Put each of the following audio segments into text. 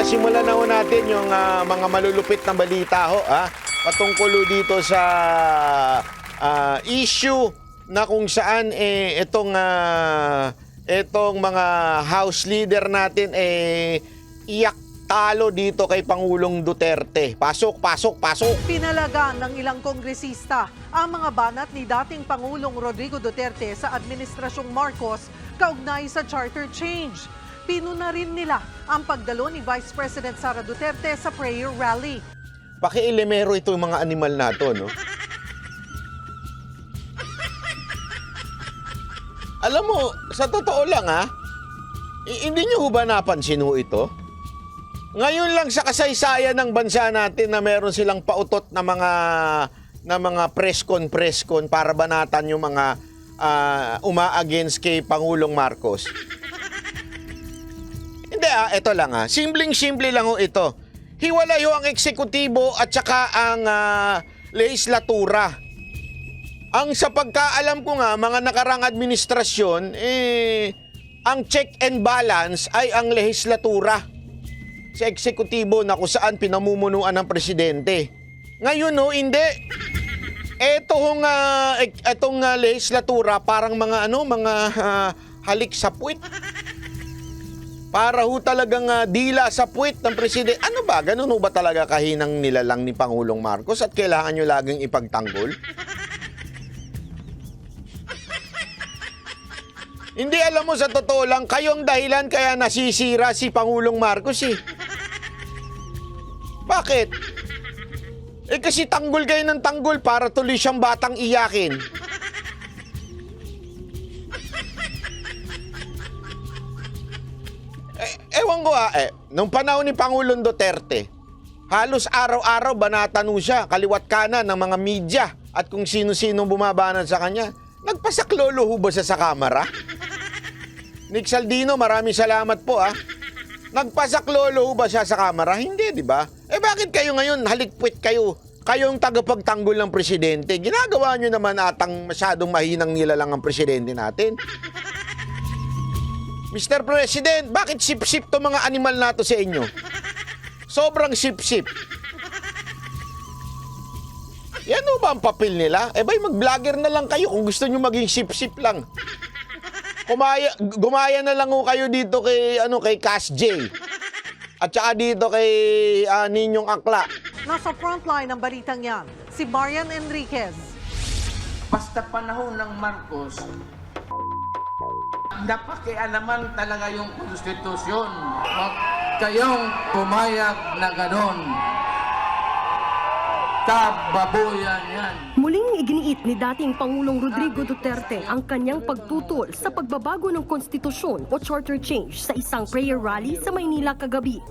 simulan na ho natin yung mga malulupit na balita ho, patungkol ho dito sa issue na kung saan itong mga house leader natin iyak talo dito kay Pangulong Duterte. Pasok, pasok, pasok. Pinalagan ng ilang kongresista ang mga banat ni dating Pangulong Rodrigo Duterte sa Administrasyong Marcos kaugnay sa charter change. Pinuna rin nila ang pagdalo ni Vice President Sara Duterte sa prayer rally. Paki-elemero ito yung mga animal nato, no? Alam mo, sa totoo lang hindi nyo ba napansin ho ito? Ngayon lang sa kasaysayan ng bansa natin na meron silang pautot na mga press-con para banatan yung mga uma-against kay Pangulong Marcos. Hindi ito lang simpleng-simple lang ho ito. Hiwalay ho ang eksekutibo at saka ang lehislatura. Ang sa pagkaalam ko mga nakarang administrasyon, ang check and balance ay ang lehislatura sa eksekutibo na kung saan pinamumunuan ng presidente. Ngayon hindi. Etong lehislatura parang mga halik sa puwit. Para ho talagang dila sa puwit ng presidente. Ano ba? Ganun ho ba talaga kahinang nilalang ni Pangulong Marcos at kailangan nyo laging ipagtanggol? Hindi, alam mo, sa totoo lang, kayong dahilan kaya nasisira si Pangulong Marcos Bakit? Kasi tanggol kayo ng tanggol para tuloy siyang batang iyakin. Ewan ko nung panahon ni Pangulong Duterte, halos araw-araw banatan siya, kaliwat kanan ng mga media at kung sino-sino bumabanat sa kanya. Nagpasaklolo ho ba siya sa kamera? Nick Saldino, maraming salamat po Nagpasaklolo ho ba siya sa kamera? Hindi, di ba? Bakit kayo ngayon halikpit kayo? Kayong tagapagtanggol ng presidente. Ginagawa nyo naman atang masyadong mahinang nilalang ang presidente natin. Mr. President, bakit sip-sip to mga animal nato sa inyo? Sobrang sip-sip. Yan ho ba ang papel nila? Mag-vlogger na lang kayo kung gusto nyo maging sip-sip lang. Gumaya na lang ho kayo dito kay Cass J. At saka dito kay Ninyong Akla. Nasa frontline ng balitang yan, si Marian Enriquez. Basta panahon ng Marcos, napakialaman talaga yung konstitusyon. Huwag kayong pumayag na ganon. Kababuyan yan. Muling iginiit ni dating Pangulong Rodrigo Duterte ang kanyang pagtutol sa pagbabago ng konstitusyon o charter change sa isang prayer rally sa Maynila kagabi.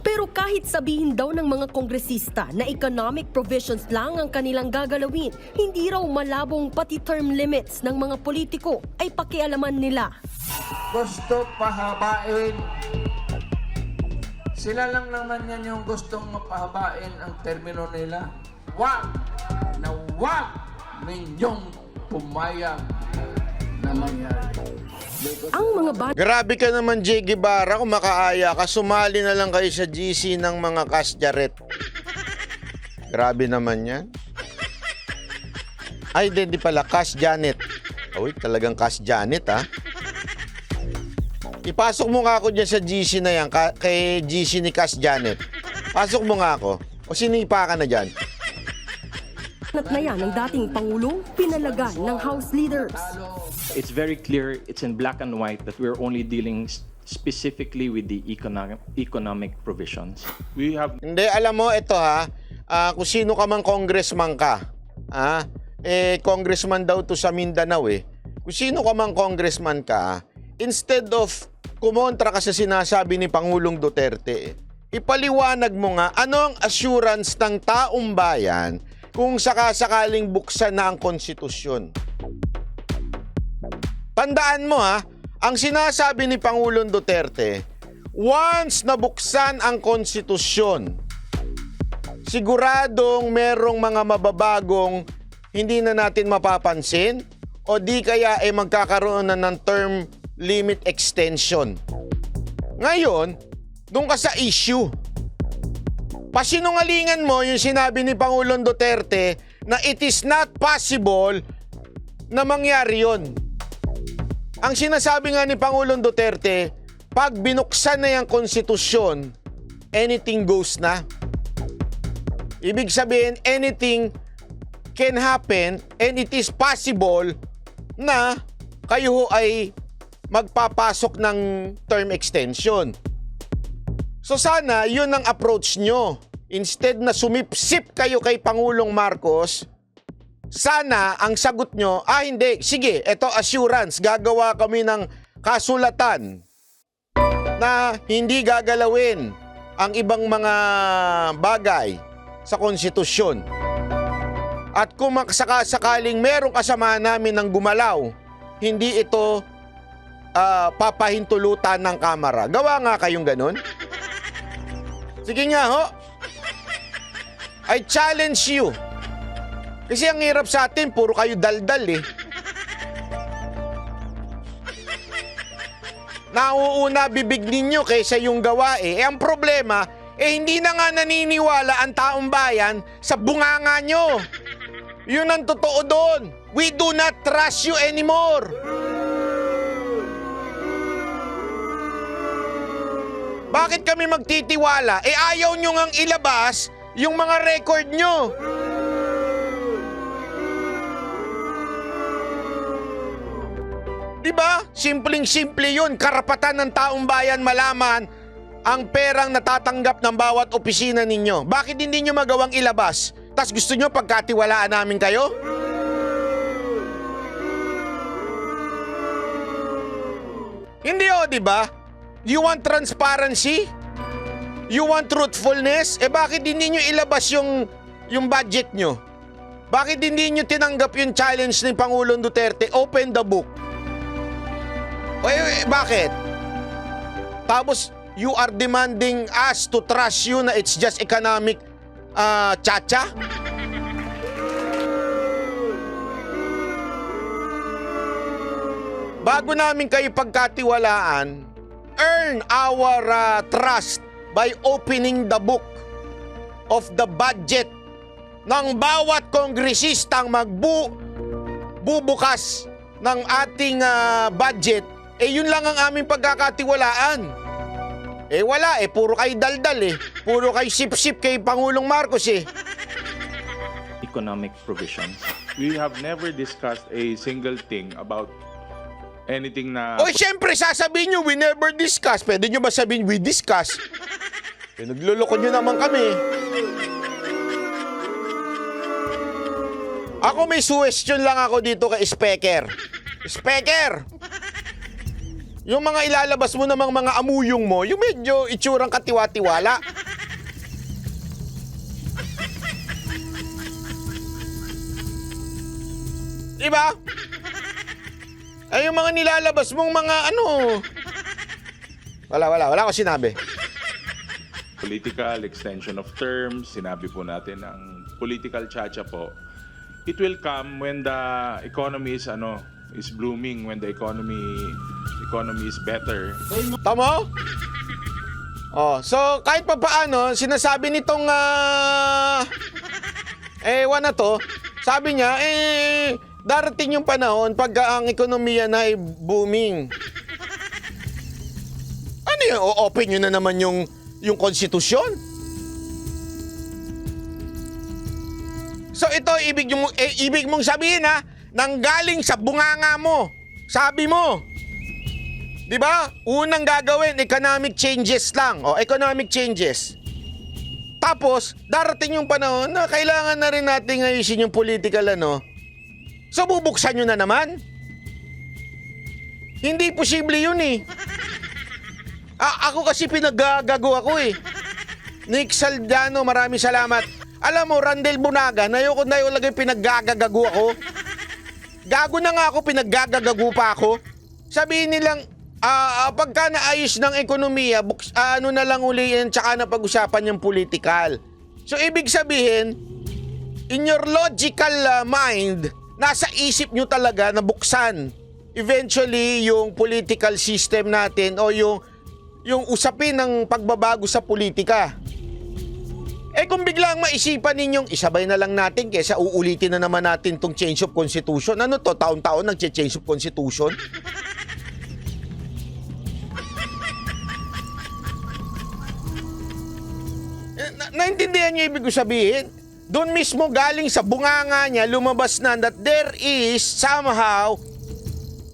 Pero kahit sabihin daw ng mga kongresista na economic provisions lang ang kanilang gagalawin, hindi raw malabong pati term limits ng mga politiko ay pakialaman nila. Gusto pahabain. Sila lang naman yan yung gustong mapahabain ang termino nila. Wag ninyong pumayag na mangyari. Ang mga Grabe ka naman, J. Guevara, kung makaaya ka, sumali na lang kayo sa GC ng mga Kasjaret. Grabe naman yan. Ay, hindi pala, Kasjanet. Uy, talagang Kasjanet, Ipasok mo nga ako dyan sa GC na yan, kay GC ni Kasjanet. Pasok mo nga ako. O sinipa ka na dyan. na yan ng dating Pangulo, pinalagan ng House leaders. It's very clear, it's in black and white, that we're only dealing specifically with the economic provisions. We have... Hindi, alam mo, ito kung sino ka mang congressman ka, congressman daw to sa Mindanao Kung sino ka mang congressman ka, instead of kumontra ka sa sinasabi ni Pangulong Duterte, ipaliwanag mo nga ano ang assurance ng taong bayan kung sakasakaling buksan na ang konstitusyon. Tandaan mo ang sinasabi ni Pangulong Duterte, once nabuksan ang konstitusyon, siguradong merong mga mababagong hindi na natin mapapansin o di kaya magkakaroon na ng term limit extension. Ngayon, Doon ka sa issue. Pasinungalingan mo yung sinabi ni Pangulong Duterte na it is not possible na mangyari yun. Ang sinasabi nga ni Pangulong Duterte, pag binuksan na yung konstitusyon, anything goes na. Ibig sabihin, anything can happen and it is possible na kayo ay magpapasok ng term extension. So sana yun ang approach nyo. Instead na sumipsip kayo kay Pangulong Marcos, sana ang sagot nyo, hindi, sige, eto assurance, gagawa kami ng kasulatan na hindi gagalawin ang ibang mga bagay sa konstitusyon. At kung sakaling merong kasama namin ng gumalaw, hindi ito papahintulutan ng Kamara. Gawa nga kayong ganun. Sige nga ho. I challenge you. Kasi ang hirap sa atin, puro kayo daldal eh. Nauuna bibig ninyo kaysa yung gawa eh. Ang problema, hindi na nga naniniwala ang taong bayan sa bunganga nyo. Yun ang totoo doon. We do not trust you anymore. Bakit kami magtitiwala? Ayaw nyo ngang ilabas yung mga record nyo. Diba? Simpleng-simple yun. Karapatan ng taong bayan malaman ang perang natatanggap ng bawat opisina ninyo. Bakit hindi nyo magawang ilabas? Tas gusto nyo pagkatiwalaan namin kayo? Hindi diba? You want transparency? You want truthfulness? Bakit hindi nyo ilabas yung budget nyo? Bakit hindi nyo tinanggap yung challenge ni Pangulong Duterte? Open the book. Bakit? Tapos, you are demanding us to trust you na it's just economic chacha? Bago namin kayo pagkatiwalaan, earn our trust by opening the book of the budget ng bawat kongresistang bubukas ng ating budget. Yun lang ang aming pagkakatiwalaan. Wala puro kayo daldal Puro kayo sip-sip kay Pangulong Marcos Economic provisions. We have never discussed a single thing about anything na... Siyempre sasabihin nyo, we never discuss. Pwede nyo ba sabihin, we discuss? Nagluloko nyo naman kami. Ako may suggestion lang ako dito kay Speaker. Speaker! Yung mga ilalabas mo namang mga amuyong mo, yung medyo itsurang katiwa-tiwala. Diba? Yung mga nilalabas mong mga Wala ko sinabi. Political extension of terms, sinabi po natin ang political chacha po. It will come when the economy is blooming, when the economy is better. Tama? So kahit pa paano, sinasabi nitong na to, sabi niya, darating yung panahon pag ang ekonomiya na ay booming. Ano yun? O-open nyo na naman yung konstitusyon? So ito, ibig mong sabihin nanggaling sa bunganga mo. Sabi mo. Di ba? Unang gagawin, economic changes lang. Economic changes. Tapos, darating yung panahon na kailangan na rin natin ayusin yung political So, bubuksan nyo na naman? Hindi posible yun Ako kasi pinaggagago ako Nick Saldiano, maraming salamat. Alam mo, Randel Bunaga, ayoko lagay pinaggagago ako. Gago na nga ako, pinaggagago pa ako. Sabihin nilang, pagka naayos ng ekonomiya, na lang uli yan, tsaka na pag-usapan yung political. So, ibig sabihin, in your logical mind, nasa isip nyo talaga na buksan eventually yung political system natin o yung yung usapin ng pagbabago sa politika. Eh kung biglang maisipan ninyong isabay na lang natin kesa uulitin na naman natin tong change of constitution. Ano to? Taon-taon nag-change of constitution? Naintindihan niyo ibig ko sabihin? Doon mismo galing sa bunganga niya, lumabas na that there is somehow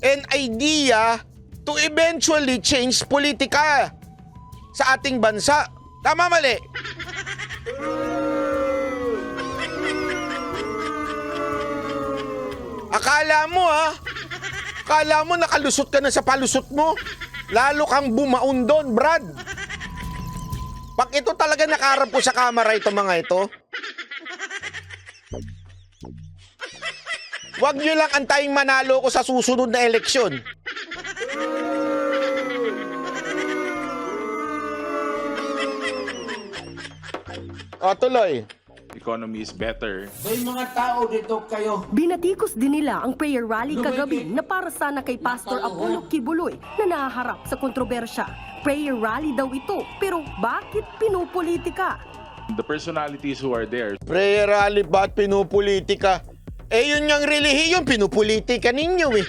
an idea to eventually change politika sa ating bansa. Tama, mali? Akala mo nakalusot ka na sa palusot mo. Lalo kang bumaon doon, Brad. Pag ito talaga nakaharap ko sa kamera ito mga ito, huwag nyo lang antayin manalo ko sa susunod na eleksyon. O, tuloy. Economy is better. May mga tao dito kayo. Binatikos din nila ang prayer rally kagabi na para sana kay Pastor Apollo Kibuloy na nahaharap sa kontrobersya. Prayer rally daw ito, pero bakit pinupolitika? The personalities who are there, Prayer rally ba't pinupolitika? Eh yun yung relihiyon, pinupolitika ninyo eh.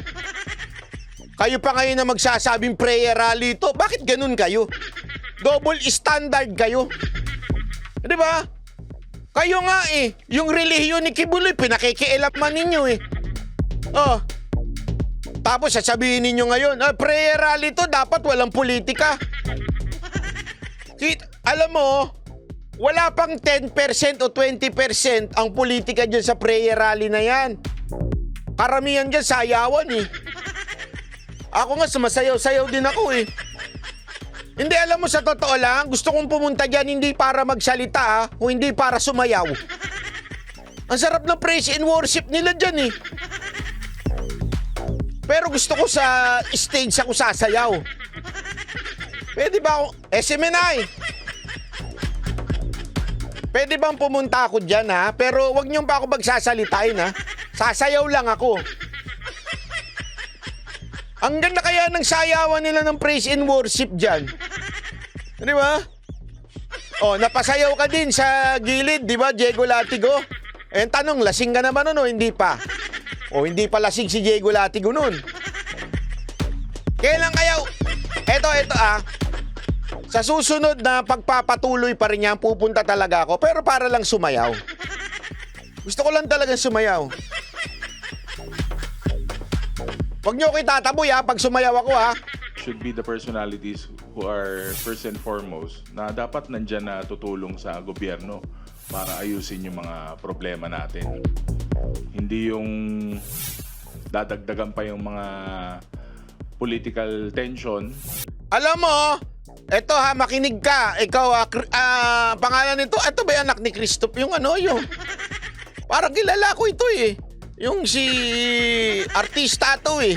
Kayo pa ngayon na magsasabing prayer rally ito, bakit ganun kayo? Double standard kayo. Di ba? Kayo nga eh, yung relihiyon ni Kibuloy, pinakikialaman ninyo eh. Oh. Tapos sasabihin ninyo ngayon, prayer rally to, dapat walang politika. Alam mo, wala pang 10% o 20% ang politika dyan sa prayer rally na yan. Karamihan dyan sayawan eh. Ako nga, sumasayaw-sayaw din ako eh. Hindi, alam mo, sa totoo lang, gusto kong pumunta dyan hindi para magsalita kung hindi para sumayaw. Ang sarap ng praise and worship nila dyan eh. Pero gusto ko sa stage ako sasayaw. Pwede ba ako? SMNI! Pwede bang pumunta ako dyan ha? Pero wag niyo pa ako magsasalitain ha? Sasayaw lang ako. Ang ganda kaya ng sayawan nila ng praise and worship dyan. Di ba? Oh, napasayaw ka din sa gilid, di ba, Diego Latigo? Eh, tanong, lasing ka naman nun o hindi pa? O hindi pa lasing si Diego Latigo nun? Kailan kaya... Eto sa susunod na pagpapatuloy pa rin yan, pupunta talaga ako, pero para lang sumayaw. Gusto ko lang talagang sumayaw. Huwag niyo ako itataboy ha, pag sumayaw ako ha. should be the personalities who are first and foremost na dapat nandyan na tutulong sa gobyerno para ayusin yung mga problema natin. Hindi yung dadagdagan pa yung mga political tension. Alam mo, eto ha, makinig ka. Ikaw, pangalan nito, eto ba yung anak ni Christoph? Yung ano, yung... Parang kilala ko ito eh. Yung si... artista to eh.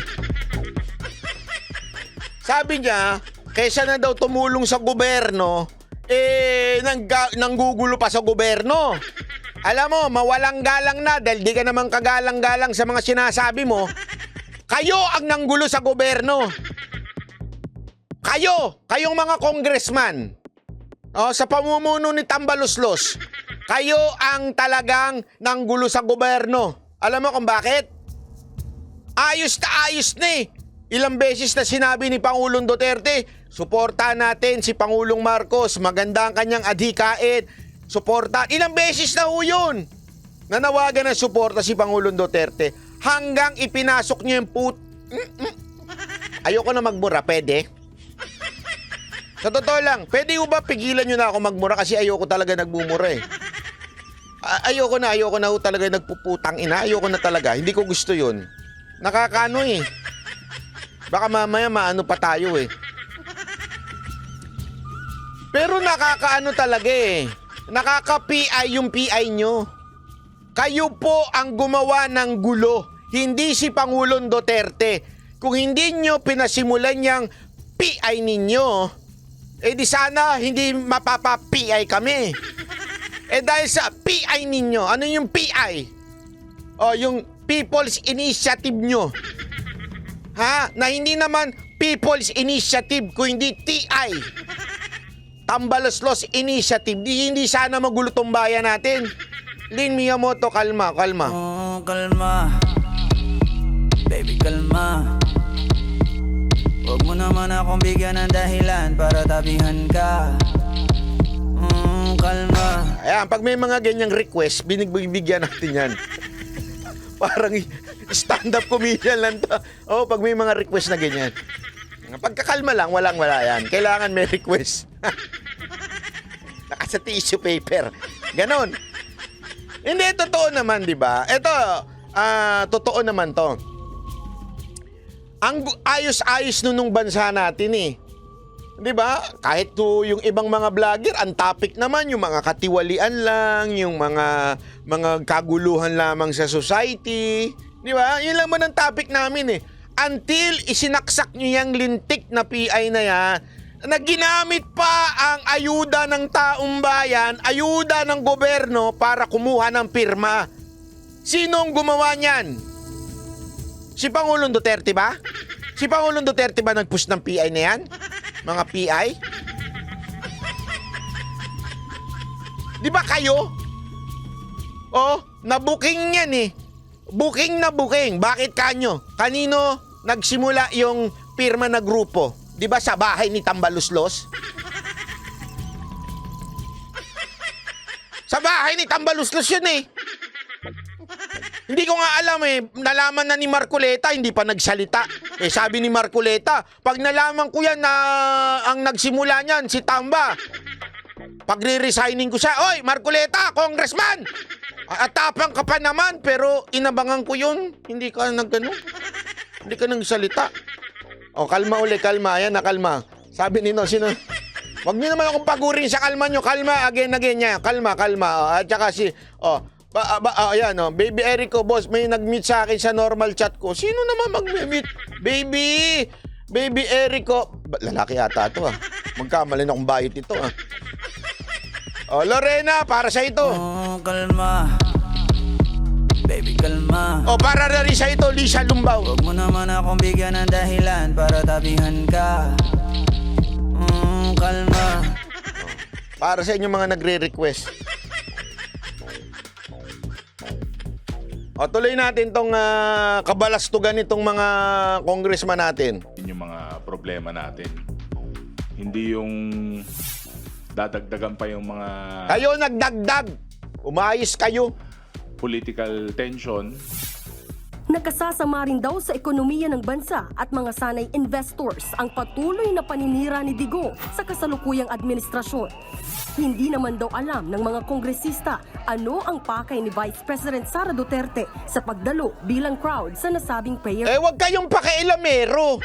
Sabi niya, kaysa na daw tumulong sa gobyerno, nanggugulo pa sa gobyerno. Alam mo, mawalang galang na dahil di ka naman kagalang-galang sa mga sinasabi mo. Kayo ang nanggulo sa gobyerno. Kayong mga congressman, sa pamumuno ni Tambaluslos, kayo ang talagang nanggulo sa gobyerno. Alam mo kung bakit? Ayos na eh. Ilang beses na sinabi ni Pangulong Duterte, suportahan natin si Pangulong Marcos, maganda ang kanyang adhikain, suporta. Ilang beses na ho yun. Nanawagan ng suporta si Pangulong Duterte hanggang ipinasok niya yung Ayoko na magmura, pwede? Sa totoo lang, pwede ho ba pigilan nyo na ako magmura kasi ayoko talaga nagmumura eh. Ayoko na ho talaga nagpuputang ina. Ayoko na talaga, hindi ko gusto yun. Nakakaano eh. Baka mamaya maano pa tayo eh. Pero nakakaano talaga eh. Nakaka-PI yung PI nyo. Kayo po ang gumawa ng gulo, hindi si Pangulong Duterte. Kung hindi nyo pinasimulan yung PI ninyo, di sana hindi mapapa-PI kami. Dahil sa PI ninyo, ano yung PI? Yung People's Initiative nyo. Ha? Na hindi naman People's Initiative kung hindi TI. Tambaluslos Initiative. Hindi sana magulo tong bayan natin. Lin Miyamoto, kalma. Oh, kalma. Baby, kalma. Huwag mo naman akong bigyan ng dahilan para tabihan ka. Kalma. Ayan, pag may mga ganyang request, binigbigyan natin yan. Parang stand-up comedian lang to. Oh, pag may mga request na ganyan. Pagkakalma lang, walang-wala yan. Kailangan may request. Naka sa tissue paper. Ganon. Hindi, totoo naman, di ba? Ito, totoo naman to. Ang ayos-ayos nung bansa natin eh. Di ba? Kahit to yung ibang mga vlogger, ang topic naman yung mga katiwalian lang, yung mga kaguluhan lamang sa society. Di ba? Yun lang man ang topic namin eh. Until isinaksak nyo yung lintik na PI na yan, na ginamit pa ang ayuda ng taong bayan, ayuda ng gobyerno para kumuha ng pirma. Sinong gumawa niyan? Si Pangulong Duterte ba? Si Pangulong Duterte ba nag-push ng PI na yan? Mga PI? Di ba kayo? Oh, nabuking yan eh. Booking na booking. Bakit kanyo? Kanino nagsimula yung pirma na grupo? Di ba sa bahay ni Tambaluslos? Sa bahay ni Tambaluslos yun eh. Hindi ko nga alam eh. Nalaman na ni Marcoleta, hindi pa nagsalita. Eh sabi ni Marcoleta, pag nalaman ko yan na ang nagsimula niyan, si Tamba, pag re-resigning ko siya, oy, Marcoleta, congressman! At tapang ka pa naman, pero inabangan ko yun. Hindi ka nagano. Hindi ka nagsalita. O, kalma uli, kalma. Ayan na, kalma. Sabi nino, sino? Wag niyo naman akong pagurin sa kalma nyo. Kalma, again niya. Kalma. O, at saka si, ayan, Baby Erico, boss, may nag-meet sa akin sa normal chat ko. Sino naman mag-meet? Baby Erico. Lalaki ata ito, Magkamali na akong bayot ito, O, Lorena, para sa ito. Oh, kalma. Baby, kalma. O, para na rin sa ito, Lisa Lumbaw. Huwag mo naman akong bigyan ng dahilan para tabihan ka. Kalma. Para sa inyo mga nagre-request. O, tuloy natin tong kabalastugan nitong mga congressman natin. Yun yung mga problema natin. Hindi yung dadagdagan pa yung mga Kayo nagdagdag. Umayos kayo. political tension. Nagkasasama rin daw sa ekonomiya ng bansa at mga sanay investors ang patuloy na paninira ni Digong sa kasalukuyang administrasyon. Hindi naman daw alam ng mga kongresista ano ang pakay ni Vice President Sara Duterte sa pagdalo bilang crowd sa nasabing prayer. Wag kayong pakialamero.